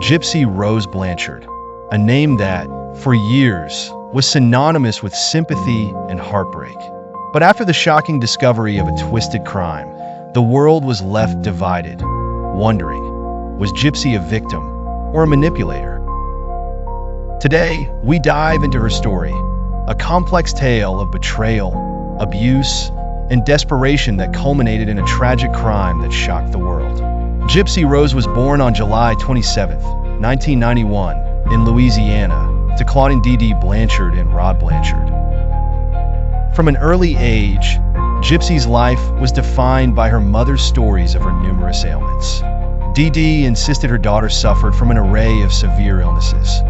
Gypsy Rose Blanchard, a name that, for years, was synonymous with sympathy and heartbreak. But after the shocking discovery of a twisted crime, the world was left divided, wondering, was Gypsy a victim or a manipulator? Today, we dive into her story, a complex tale of betrayal, abuse, and desperation that culminated in a tragic crime that shocked the world. Gypsy Rose was born on July 27, 1991, in Louisiana, to Claudine D.D. Blanchard and Rod Blanchard. From an early age, Gypsy's life was defined by her mother's stories of her numerous ailments. D.D. insisted her daughter suffered from an array of severe illnesses: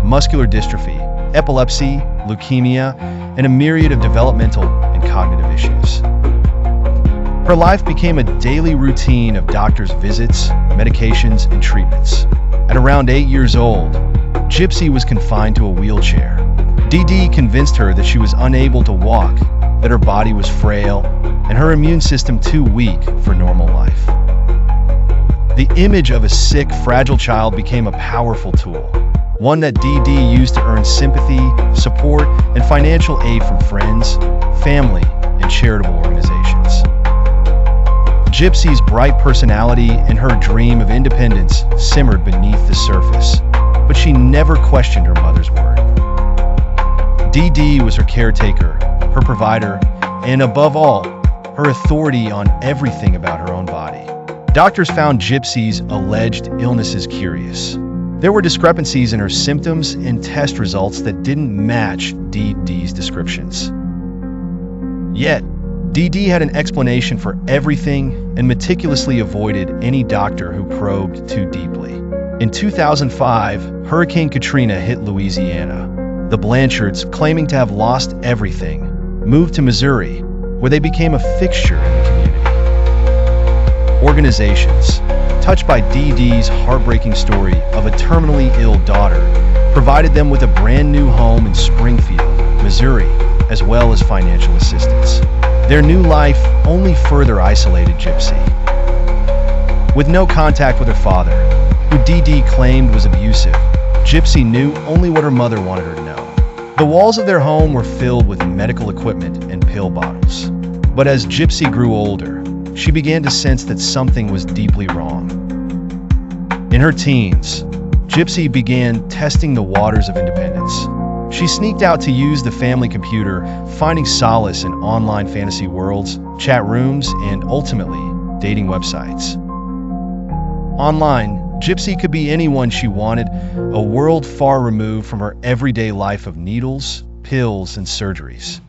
muscular dystrophy, epilepsy, leukemia, and a myriad of developmental and cognitive issues. Her life became a daily routine of doctors' visits, medications, and treatments. At around 8 years old, Gypsy was confined to a wheelchair. Dee convinced her that she was unable to walk, that her body was frail, and her immune system too weak for normal life. The image of a sick, fragile child became a powerful tool, one that Dee used to earn sympathy, support, and financial aid from friends, family, and charitable organizations. Gypsy's bright personality and her dream of independence simmered beneath the surface, but she never questioned her mother's word. Dee was her caretaker, her provider, and above all, her authority on everything about her own body. Doctors found Gypsy's alleged illnesses curious. There were discrepancies in her symptoms and test results that didn't match Dee's descriptions. Yet, Dee had an explanation for everything and meticulously avoided any doctor who probed too deeply. In 2005, Hurricane Katrina hit Louisiana. The Blanchards, claiming to have lost everything, moved to Missouri, where they became a fixture in the community. Organizations, touched by Dee's heartbreaking story of a terminally ill daughter, provided them with a brand new home in Springfield, Missouri, as well as financial assistance. Their new life only further isolated Gypsy. With no contact with her father, who Dee claimed was abusive, Gypsy knew only what her mother wanted her to know. The walls of their home were filled with medical equipment and pill bottles. But as Gypsy grew older, she began to sense that something was deeply wrong. In her teens, Gypsy began testing the waters of independence. She sneaked out to use the family computer, finding solace in online fantasy worlds, chat rooms, and ultimately, dating websites. Online, Gypsy could be anyone she wanted, a world far removed from her everyday life of needles, pills, and surgeries.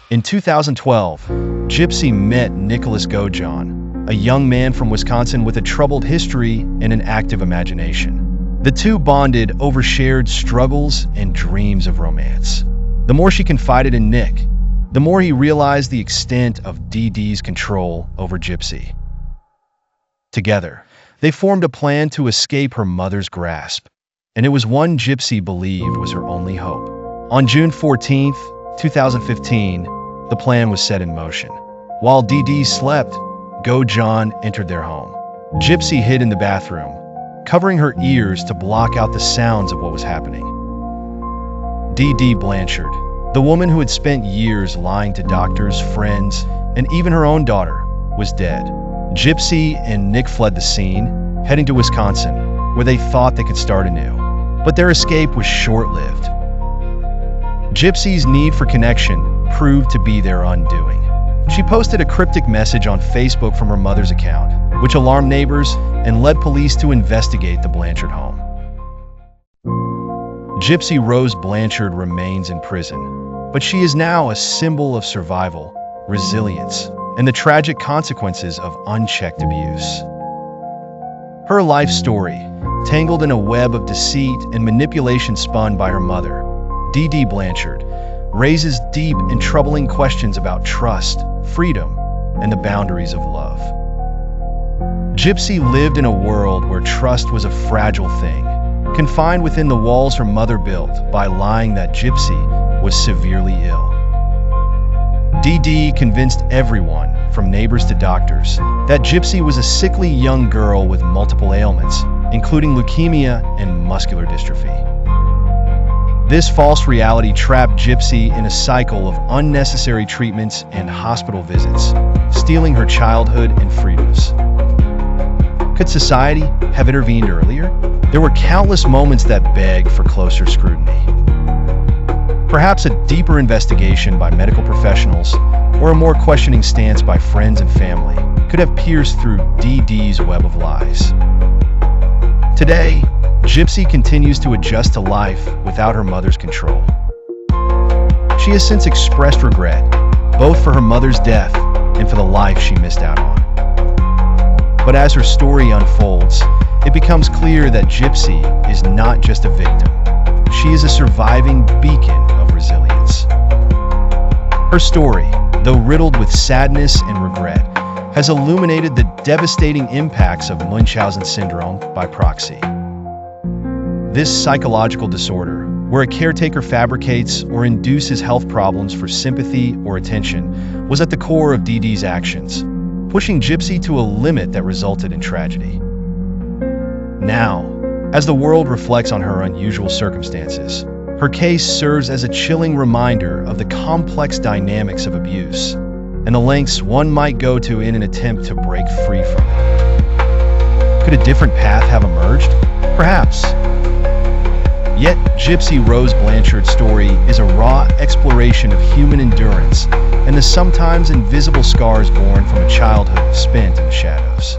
In 2012, Gypsy met Nicholas Gojon, a young man from Wisconsin with a troubled history and an active imagination. The two bonded over shared struggles and dreams of romance. The more she confided in Nick, the more he realized the extent of Dee's control over Gypsy. Together, they formed a plan to escape her mother's grasp, and it was one Gypsy believed was her only hope. On June 14, 2015, the plan was set in motion. While Dee slept, Gojon entered their home. Gypsy hid in the bathroom, covering her ears to block out the sounds of what was happening. Dee Blanchard, the woman who had spent years lying to doctors, friends, and even her own daughter, was dead. Gypsy and Nick fled the scene, heading to Wisconsin, where they thought they could start anew. But their escape was short-lived. Gypsy's need for connection proved to be their undoing. She posted a cryptic message on Facebook from her mother's account, which alarmed neighbors and led police to investigate the Blanchard home. Gypsy Rose Blanchard remains in prison, but she is now a symbol of survival, resilience, and the tragic consequences of unchecked abuse. Her life story, tangled in a web of deceit and manipulation spun by her mother, Dee Blanchard, raises deep and troubling questions about trust, freedom, and the boundaries of love. Gypsy lived in a world where trust was a fragile thing, confined within the walls her mother built by lying that Gypsy was severely ill. Dee convinced everyone, from neighbors to doctors, that Gypsy was a sickly young girl with multiple ailments, including leukemia and muscular dystrophy. This false reality trapped Gypsy in a cycle of unnecessary treatments and hospital visits, stealing her childhood and freedoms. Could society have intervened earlier? There were countless moments that beg for closer scrutiny. Perhaps a deeper investigation by medical professionals or a more questioning stance by friends and family could have pierced through DD's web of lies. Today, Gypsy continues to adjust to life without her mother's control. She has since expressed regret, both for her mother's death and for the life she missed out on. But as her story unfolds, it becomes clear that Gypsy is not just a victim. She is a surviving beacon of resilience. Her story, though riddled with sadness and regret, has illuminated the devastating impacts of Munchausen syndrome by proxy. This psychological disorder, where a caretaker fabricates or induces health problems for sympathy or attention, was at the core of DD's actions, pushing Gypsy to a limit that resulted in tragedy. Now, as the world reflects on her unusual circumstances, her case serves as a chilling reminder of the complex dynamics of abuse and the lengths one might go to in an attempt to break free from it. Could a different path have emerged? Perhaps. Yet, Gypsy Rose Blanchard's story is a raw exploration of human endurance and the sometimes invisible scars born from a childhood spent in the shadows.